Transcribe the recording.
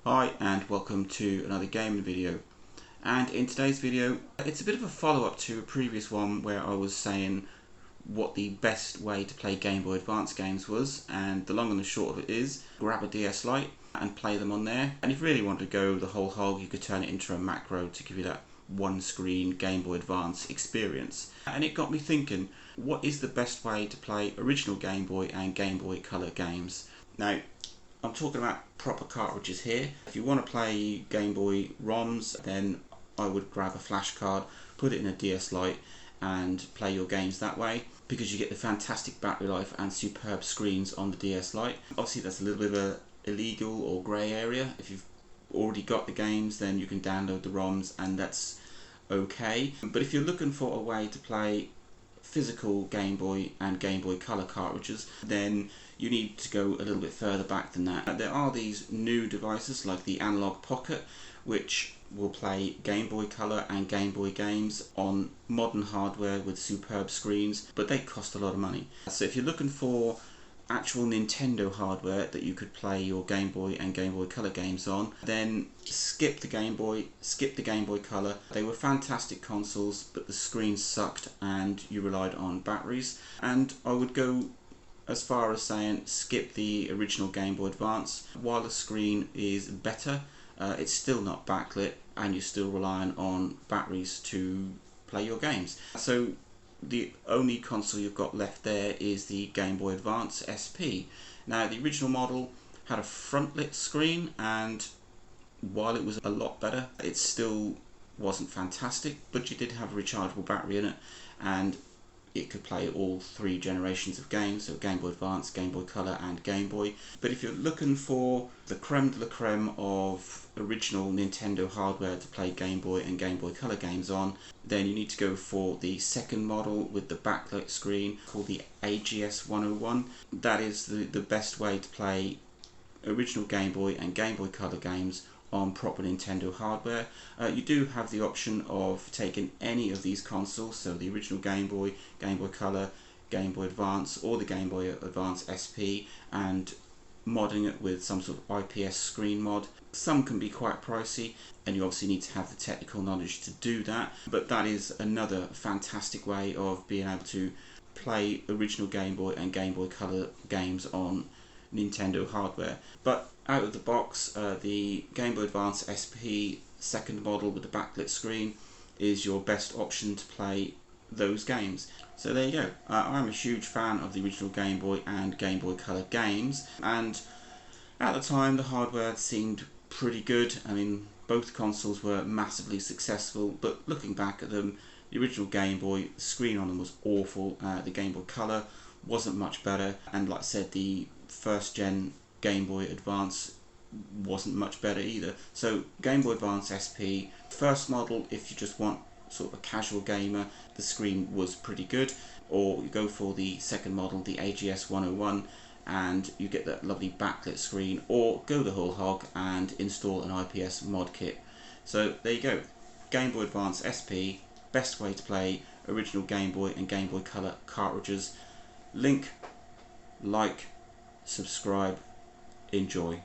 Hi and welcome to another gaming video, and in today's video it's a bit of a follow-up to a previous one where I was saying what the best way to play Game Boy Advance games was, and the long and the short of it is grab a DS Lite and play them on there. And if you really want to go the whole hog, you could turn it into a macro to give you that one screen Game Boy Advance experience. And it got me thinking, what is the best way to play original Game Boy and Game Boy Color games? Now, I'm talking about proper cartridges here. If you want to play Game Boy ROMs, then I would grab a flash card, put it in a DS Lite and play your games that way, because you get the fantastic battery life and superb screens on the DS Lite. Obviously that's a little bit of a illegal or grey area. If you've already got the games, then you can download the ROMs and that's okay. But if you're looking for a way to play physical Game Boy and Game Boy Color cartridges, then you need to go a little bit further back than that. There are these new devices like the Analog Pocket, which will play Game Boy Color and Game Boy games on modern hardware with superb screens, but they cost a lot of money. So if you're looking for actual Nintendo hardware that you could play your Game Boy and Game Boy Color games on, then skip the Game Boy, skip the Game Boy Color. They were fantastic consoles, but the screens sucked and you relied on batteries. And I would go as far as saying skip the original Game Boy Advance. While the screen is better, it's still not backlit and you're still relying on batteries to play your games. So the only console you've got left there is the Game Boy Advance SP. Now, the original model had a front-lit screen, and while it was a lot better, it still wasn't fantastic, but you did have a rechargeable battery in it, and it could play all three generations of games, so Game Boy Advance, Game Boy Color and Game Boy. But if you're looking for the creme de la creme of original Nintendo hardware to play Game Boy and Game Boy Color games on, then you need to go for the second model with the backlit screen called the AGS 101. That is the best way to play original Game Boy and Game Boy Color games on proper Nintendo hardware. You do have the option of taking any of these consoles, so the original Game Boy, Game Boy Color, Game Boy Advance or the Game Boy Advance SP, and modding it with some sort of IPS screen mod. Some can be quite pricey and you obviously need to have the technical knowledge to do that, but that is another fantastic way of being able to play original Game Boy and Game Boy Color games on Nintendo hardware. But out of the box, the Game Boy Advance SP second model with the backlit screen is your best option to play those games. So there you go. I'm a huge fan of the original Game Boy and Game Boy Color games, and at the time the hardware seemed pretty good. I mean, both consoles were massively successful, but looking back at them, the original Game Boy, the screen on them was awful. The Game Boy Color wasn't much better, and like I said, the first gen Game Boy Advance wasn't much better either. So Game Boy Advance SP, first model, if you just want sort of a casual gamer, the screen was pretty good. Or you go for the second model, the AGS 101, and you get that lovely backlit screen, or go the whole hog and install an IPS mod kit. So there you go, Game Boy Advance SP, best way to play original Game Boy and Game Boy Color cartridges. Link, like, subscribe, enjoy.